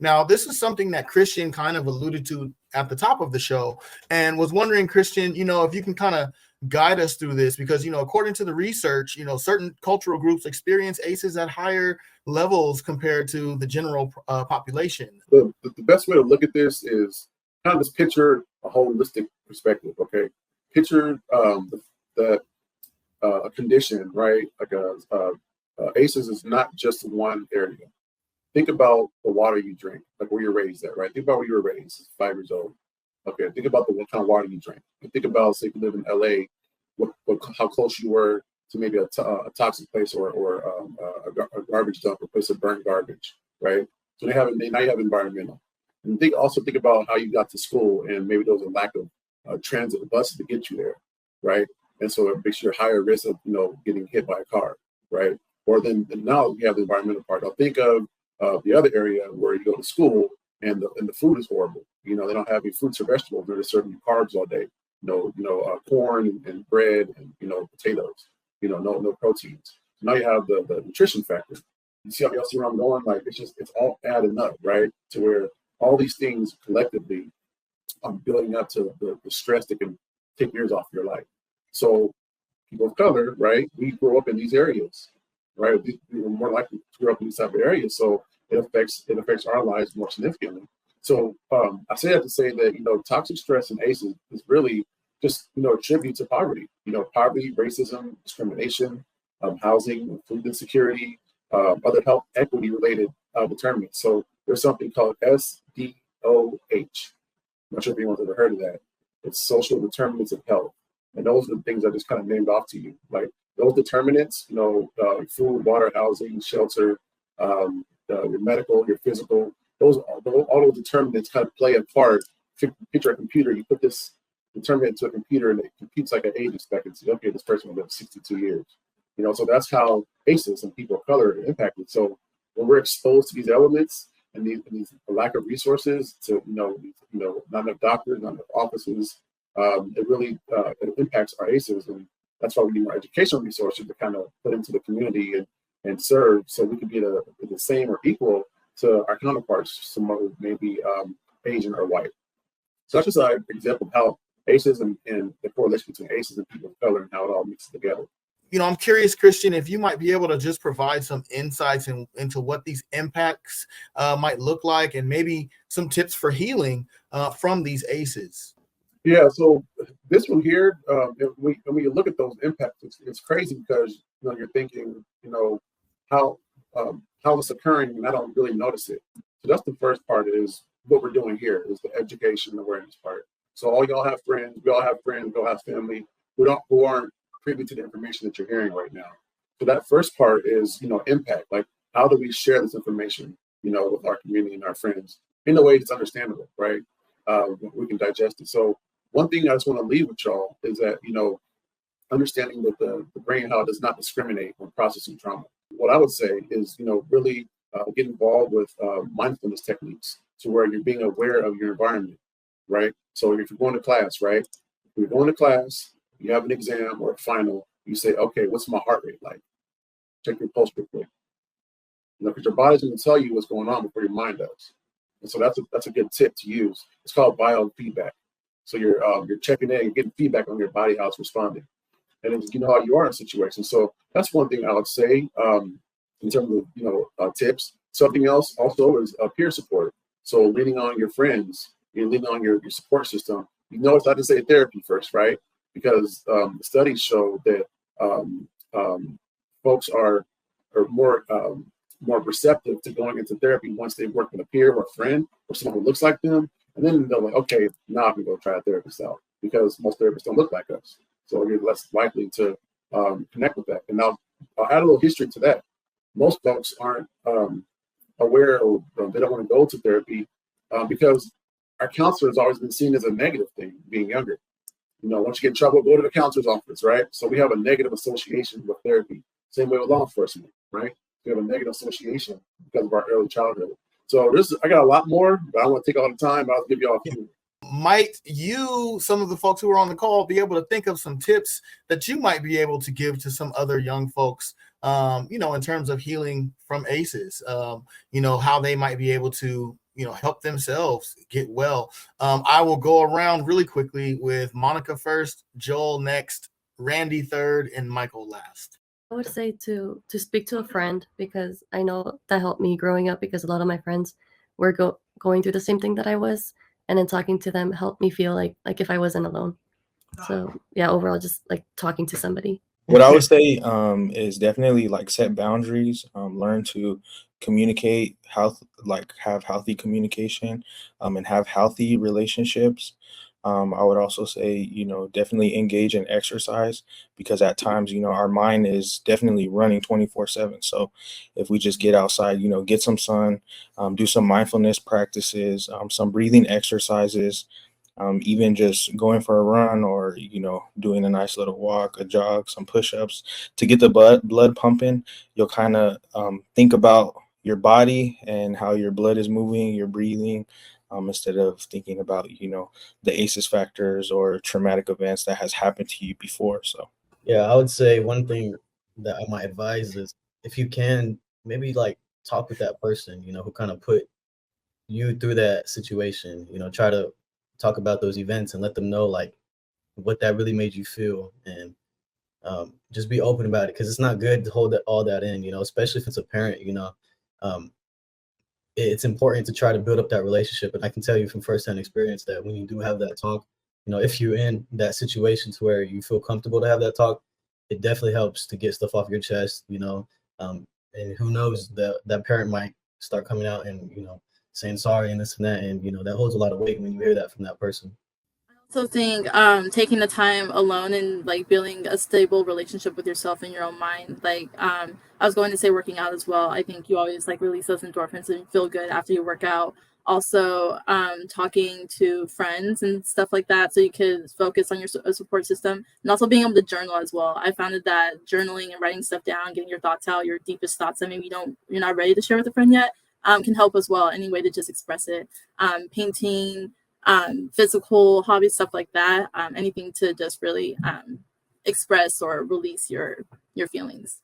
Now, this is something that Christian kind of alluded to at the top of the show, and was wondering, Christian, if you can kind of guide us through this, because, according to the research, certain cultural groups experience ACEs at higher levels compared to the general population. The best way to look at this is kind of this picture, a holistic perspective, okay? picture the a condition, right? Like ACEs is not just one area. Think about the water you drink, like where you're raised at, right? Think about where you were raised, 5 years old. Okay, think about what kind of water you drink. And think about, say, if you live in LA, how close you were to maybe a toxic place or a garbage dump, a place of burnt garbage, right? So now you have environmental. And also think about how you got to school, and maybe there was a lack of transit buses to get you there, right? And so it makes you a higher risk of getting hit by a car, right? Or then now we have the environmental part. Now think of the other area where you go to school and the food is horrible. They don't have any fruits or vegetables. They're just serving you carbs all day. Corn and bread and potatoes. No proteins. So now you have the nutrition factor. You see where I'm going? Like it's all adding up, right? To where all these things collectively are building up to the stress that can take years off your life. So people of color, right? We grow up in these areas, right? We're more likely to grow up in these type of areas. So it affects our lives more significantly. So I say that to say that toxic stress and ACEs is really just a tribute to poverty. Poverty, racism, discrimination, housing, food insecurity, other health equity related determinants. So there's something called SDOH. I'm not sure if anyone's ever heard of that. It's social determinants of health, and those are the things I just kind of named off to you. Like those determinants, food, water, housing, shelter, your medical, your physical. All those determinants kind of play a part. Picture a computer. You put this determinant to a computer, and it computes like an age expectancy. Okay, this person will live 62 years. So that's how ACEs and people of color are impacted. So when we're exposed to these elements and these lack of resources, to not enough doctors, not enough offices, it really it impacts our ACEs, and that's why we need more educational resources to kind of put into the community and serve, so we can be the same or equal to our counterparts, some other maybe Asian or white. So that's just an example of how ACEs and the correlation between ACEs and people of color and how it all mixes together. I'm curious, Christian, if you might be able to just provide some insights into what these impacts might look like, and maybe some tips for healing from these ACEs. Yeah, so this one here, when you look at those impacts, it's crazy because you're thinking, how it's occurring, and I don't really notice it. So that's the first part, is what we're doing here, is the education awareness part. So all y'all have friends, we all have family who aren't privy to the information that you're hearing right now. So that first part is, impact. Like, how do we share this information, with our community and our friends in a way that's understandable, right? We can digest it. So one thing I just want to leave with y'all is that, understanding that the brain, how it does not discriminate when processing trauma. What I would say is, really get involved with mindfulness techniques, to where you're being aware of your environment, right? So if you're going to class, right? If you're going to class, you have an exam or a final, you say, okay, what's my heart rate like? Check your pulse real quick. Because your body's going to tell you what's going on before your mind does. And so that's a good tip to use. It's called biofeedback. So you're checking in, you're getting feedback on your body, how it's responding, and then how you are in a situation. So that's one thing I would say in terms of tips. Something else also is peer support. So leaning on your friends, you're leaning on your support system. It's not to say therapy first, right? Because studies show that folks are more receptive to going into therapy once they've worked with a peer or a friend or someone who looks like them. And then they're like, okay, now I can go try a therapist out, because most therapists don't look like us. So you're less likely to connect with that. And now I'll add a little history to that. Most folks aren't aware, or they don't want to go to therapy because our counselor has always been seen as a negative thing, being younger. Once you get in trouble, go to the counselor's office, right? So we have a negative association with therapy. Same way with law enforcement, right? We have a negative association because of our early childhood. So I got a lot more, but I don't want to take all the time. I'll give you all a few. Might you, some of the folks who are on the call, be able to think of some tips that you might be able to give to some other young folks, in terms of healing from ACEs, how they might be able to, help themselves get well? I will go around really quickly with Monica first, Joel next, Randy third, and Michael last. I would say to speak to a friend, because I know that helped me growing up, because a lot of my friends were going through the same thing that I was, and then talking to them helped me feel like if I wasn't alone. So yeah, overall, just like talking to somebody. What I would say is definitely like set boundaries, learn to communicate, have healthy communication, and have healthy relationships. I would also say, definitely engage in exercise because at times, our mind is definitely running 24/7. So if we just get outside, get some sun, do some mindfulness practices, some breathing exercises, even just going for a run or doing a nice little walk, a jog, some push-ups to get the blood pumping. You'll kind of think about your body and how your blood is moving, your breathing, instead of thinking about the ACEs factors or traumatic events that has happened to you before. So Yeah, I would say one thing that I might advise is if you can, maybe like talk with that person, who kind of put you through that situation, try to talk about those events and let them know like what that really made you feel, and just be open about it because it's not good to hold all that in, especially if it's a parent, um, it's important to try to build up that relationship. And I can tell you from firsthand experience that when you do have that talk, if you're in that situation to where you feel comfortable to have that talk, it definitely helps to get stuff off your chest, and who knows, that parent might start coming out and, saying sorry and this and that. And, that holds a lot of weight when you hear that from that person. Also think taking the time alone and like building a stable relationship with yourself in your own mind. Like I was going to say working out as well. I think you always like release those endorphins and feel good after you work out. Also talking to friends and stuff like that so you can focus on your support system, and also being able to journal as well. I found that journaling and writing stuff down, getting your thoughts out, your deepest thoughts that maybe you're not ready to share with a friend yet, can help as well. Any way to just express it. Painting, physical hobbies, stuff like that. Anything to just really express or release your feelings.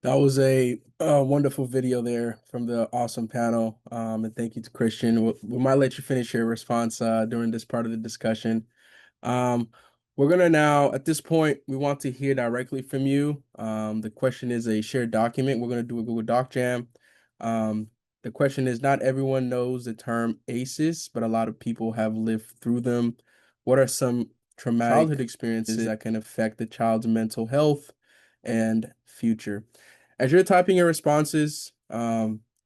That was a wonderful video there from the awesome panel. And thank you to Christian. We might let you finish your response during this part of the discussion. We're going to now, at this point, we want to hear directly from you. The question is a shared document. We're going to do a Google Doc Jam. The question is, not everyone knows the term ACEs, but a lot of people have lived through them. What are some traumatic childhood experiences that can affect the child's mental health and future? As you're typing your responses,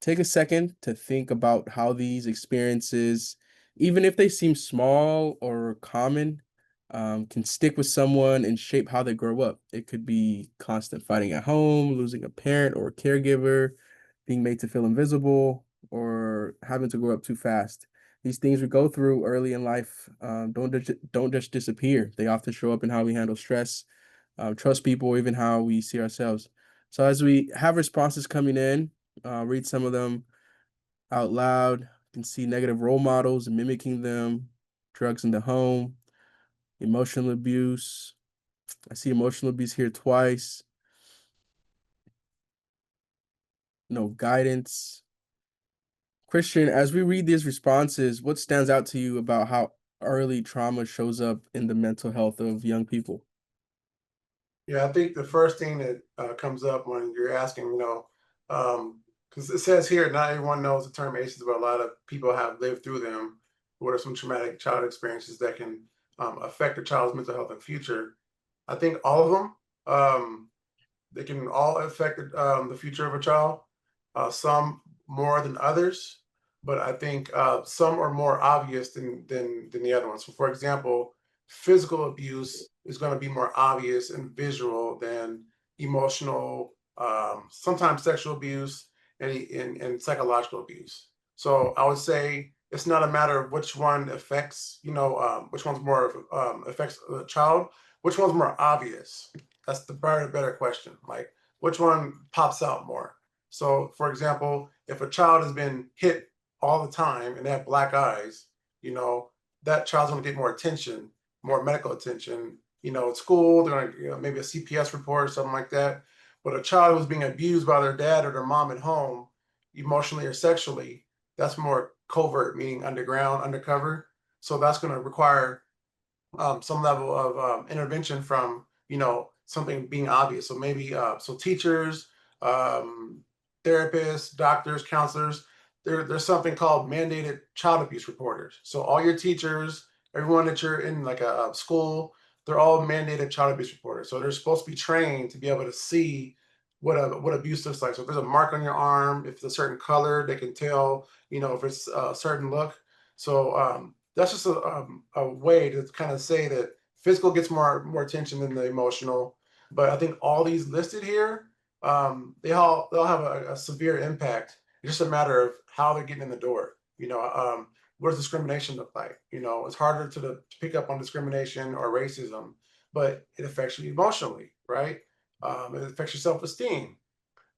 take a second to think about how these experiences, even if they seem small or common, can stick with someone and shape how they grow up. It could be constant fighting at home, losing a parent or a caregiver, being made to feel invisible, or having to grow up too fast. These things we go through early in life don't just disappear. They often show up in how we handle stress, trust people, or even how we see ourselves. So as we have responses coming in, read some of them out loud. You can see negative role models and mimicking them, drugs in the home, emotional abuse. I see emotional abuse here twice. No guidance. Christian, as we read these responses, what stands out to you about how early trauma shows up in the mental health of young people? Yeah, I think the first thing that comes up when you're asking, because it says here, not everyone knows the term ACEs, but a lot of people have lived through them. What are some traumatic childhood experiences that can affect a child's mental health and future? I think all of them. They can all affect the future of a child. Some more than others, but I think some are more obvious than the other ones. So, for example, physical abuse is going to be more obvious and visual than emotional, sometimes sexual abuse and psychological abuse. So, I would say it's not a matter of which one affects, which one's more affects the child, which one's more obvious. That's the better question. Like, which one pops out more? So, for example, if a child has been hit all the time and they have black eyes, that child's going to get more attention, more medical attention. At school, they're going to, maybe a CPS report or something like that. But a child who's being abused by their dad or their mom at home, emotionally or sexually, that's more covert, meaning underground, undercover. So that's going to require some level of intervention from something being obvious. So maybe so teachers, therapists, doctors, counselors. There's something called mandated child abuse reporters. So all your teachers, everyone that you're in like a school, they're all mandated child abuse reporters. So they're supposed to be trained to be able to see what abuse looks like. So if there's a mark on your arm, if it's a certain color, they can tell, if it's a certain look. So that's just a way to kind of say that physical gets more attention than the emotional. But I think all these listed here, they'll have a severe impact. It's just a matter of how they're getting in the door. What does discrimination look like? It's harder to pick up on discrimination or racism, but it affects you emotionally, right? It affects your self-esteem.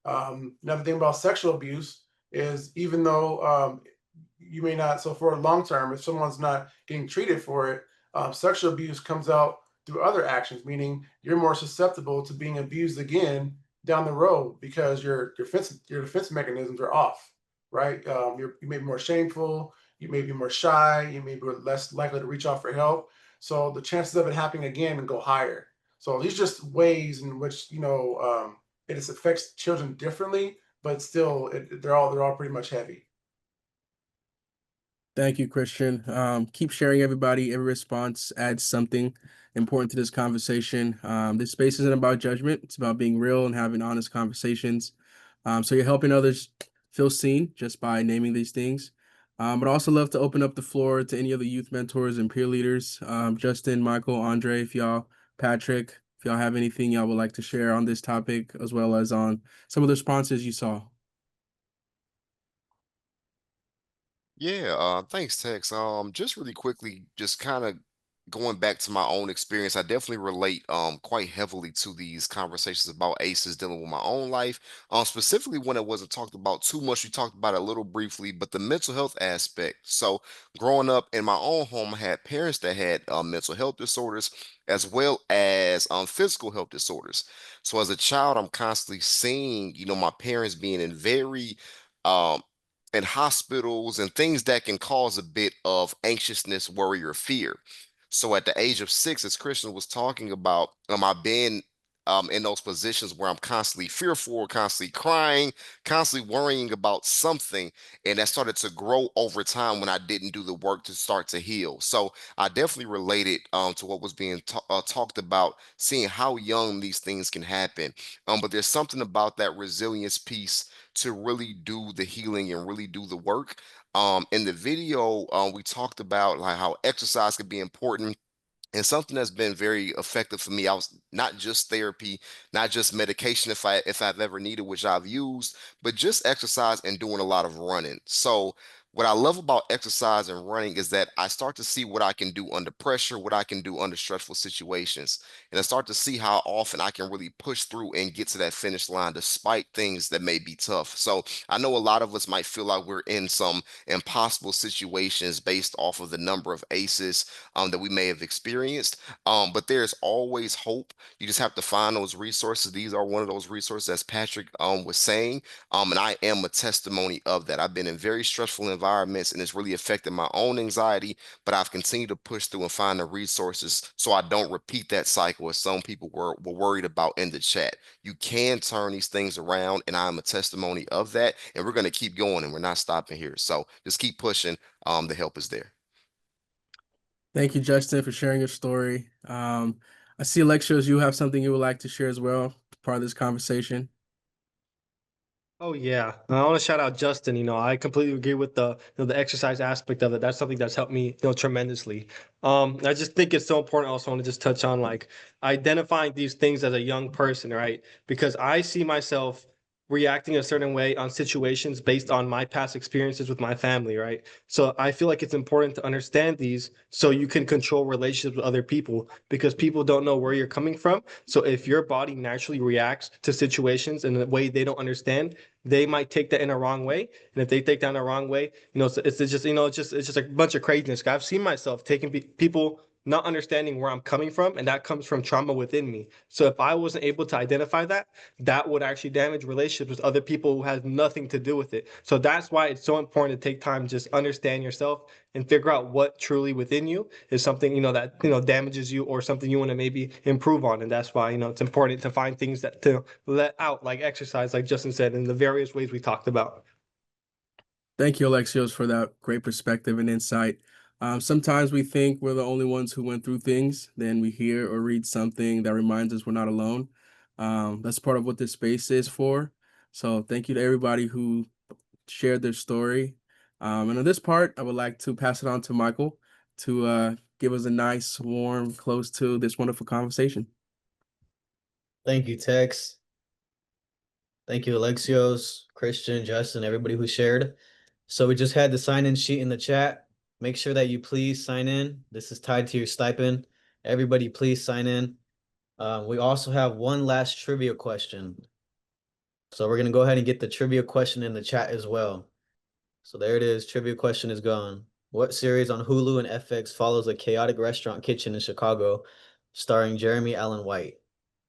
Another thing about sexual abuse is even though you may not, so for long term, if someone's not getting treated for it, sexual abuse comes out through other actions, meaning you're more susceptible to being abused again down the road because your defense mechanisms are off, right? You may be more shameful, you may be more shy, you may be less likely to reach out for help. So the chances of it happening again go higher. So these just ways in which it affects children differently, but still they're all pretty much heavy. Thank you, Christian. Keep sharing, everybody. Every response adds something important to this conversation. This space isn't about judgment. It's about being real and having honest conversations. So you're helping others feel seen just by naming these things. But I also love to open up the floor to any other youth mentors and peer leaders. Justin, Michael, Andre, Patrick, if y'all have anything y'all would like to share on this topic, as well as on some of the responses you saw. Yeah, thanks, Tex. Just really quickly, just kind of going back to my own experience, I definitely relate quite heavily to these conversations about ACEs dealing with my own life. Specifically when it wasn't talked about too much, we talked about it a little briefly, but the mental health aspect. So growing up in my own home, I had parents that had mental health disorders as well as physical health disorders. So as a child, I'm constantly seeing, my parents being in very um in hospitals and things that can cause a bit of anxiousness, worry, or fear. So at the age of 6, as Christian was talking about, I've been in those positions where I'm constantly fearful, constantly crying, constantly worrying about something. And that started to grow over time when I didn't do the work to start to heal. So I definitely related to what was being talked about, seeing how young these things can happen. But there's something about that resilience piece to really do the healing and really do the work. In the video, we talked about like how exercise could be important and something that's been very effective for me. I was not just therapy, not just medication if I've ever needed, which I've used, but just exercise and doing a lot of running. So what I love about exercise and running is that I start to see what I can do under pressure, what I can do under stressful situations. And I start to see how often I can really push through and get to that finish line despite things that may be tough. So I know a lot of us might feel like we're in some impossible situations based off of the number of ACEs that we may have experienced. But there's always hope. You just have to find those resources. These are one of those resources, as Patrick was saying. And I am a testimony of that. I've been in very stressful environments and it's really affected my own anxiety, but I've continued to push through and find the resources so I don't repeat that cycle as some people were worried about in the chat. You can turn these things around, and I'm a testimony of that. And we're going to keep going and we're not stopping here. So just keep pushing. The help is there. Thank you, Justin, for sharing your story. I see, Alexios, you have something you would like to share as well, part of this conversation. Oh yeah, I want to shout out Justin. I completely agree with the exercise aspect of it. That's something that's helped me, tremendously. I just think it's so important. I also want to just touch on like identifying these things as a young person, right? Because I see myself reacting a certain way on situations based on my past experiences with my family, right? So I feel like it's important to understand these so you can control relationships with other people because people don't know where you're coming from. So if your body naturally reacts to situations in a way they don't understand, they might take that in a wrong way. And if they take that in a wrong way, it's just, it's just a bunch of craziness. I've seen myself taking people not understanding where I'm coming from, and that comes from trauma within me. So if I wasn't able to identify that, that would actually damage relationships with other people who has nothing to do with it. So that's why it's so important to take time to just understand yourself and figure out what truly within you is something, that, damages you or something you want to maybe improve on. And that's why, it's important to find things that to let out, like exercise, like Justin said, in the various ways we talked about. Thank you, Alexios, for that great perspective and insight. Sometimes we think we're the only ones who went through things. Then we hear or read something that reminds us we're not alone. That's part of what this space is for. So thank you to everybody who shared their story. And on this part, I would like to pass it on to Michael to give us a nice, warm close to this wonderful conversation. Thank you, Tex. Thank you, Alexios, Christian, Justin, everybody who shared. So we just had the sign-in sheet in the chat. Make sure that you please sign in. This is tied to your stipend. Everybody, please sign in. We also have one last trivia question. So we're going to go ahead and get the trivia question in the chat as well. So there it is. Trivia question is gone. What series on Hulu and FX follows a chaotic restaurant kitchen in Chicago starring Jeremy Allen White?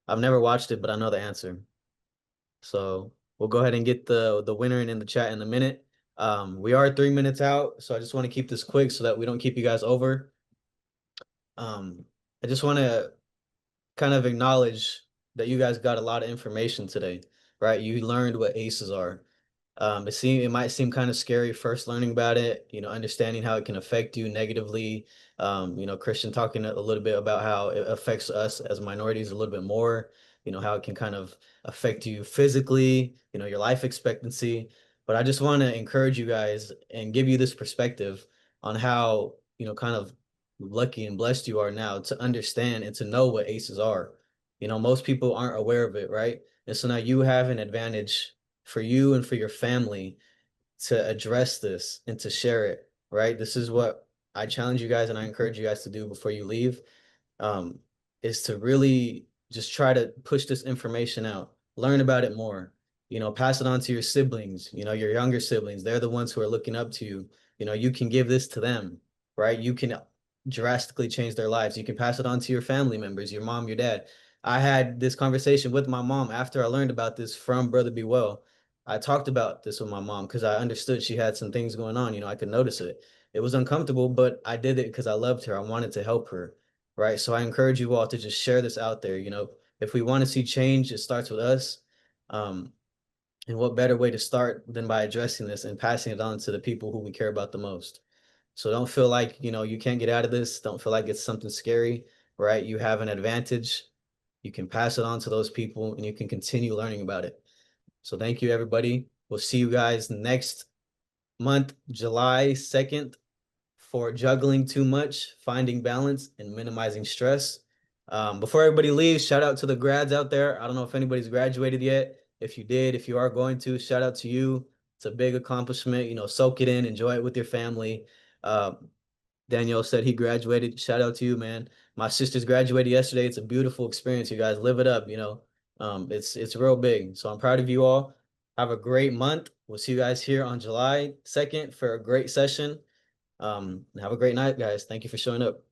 I've never watched it, but I know the answer. So we'll go ahead and get the winner in the chat in a minute. We are 3 minutes out, so I just want to keep this quick so that we don't keep you guys over. I just want to kind of acknowledge that you guys got a lot of information today, right? You learned what ACEs are. It might seem kind of scary first learning about it, understanding how it can affect you negatively. Christian talking a little bit about how it affects us as minorities a little bit more, how it can kind of affect you physically, your life expectancy. But I just want to encourage you guys and give you this perspective on how, kind of lucky and blessed you are now to understand and to know what ACEs are. Most people aren't aware of it, right? And so now you have an advantage for you and for your family to address this and to share it, right? This is what I challenge you guys and I encourage you guys to do before you leave, is to really just try to push this information out, learn about it more, pass it on to your siblings, your younger siblings. They're the ones who are looking up to you. You can give this to them, right? You can drastically change their lives. You can pass it on to your family members, your mom, your dad. I had this conversation with my mom after I learned about this from Brother Be Well. I talked about this with my mom because I understood she had some things going on. I could notice it. It was uncomfortable, but I did it because I loved her. I wanted to help her, right? So I encourage you all to just share this out there. If we want to see change, it starts with us. And what better way to start than by addressing this and passing it on to the people who we care about the most? So don't feel like, you can't get out of this. Don't feel like it's something scary, right? You have an advantage. You can pass it on to those people and you can continue learning about it. So thank you, everybody. We'll see you guys next month, July 2nd, for juggling too much, finding balance, and minimizing stress. Before everybody leaves, shout out to the grads out there. I don't know if anybody's graduated yet. If you did, if you are going to, shout out to you. It's a big accomplishment. Soak it in, enjoy it with your family. Daniel said he graduated. Shout out to you, man. My sister's graduated yesterday. It's a beautiful experience. You guys live it up, it's real big. So I'm proud of you all. Have a great month. We'll see you guys here on July 2nd for a great session. Have a great night, guys. Thank you for showing up.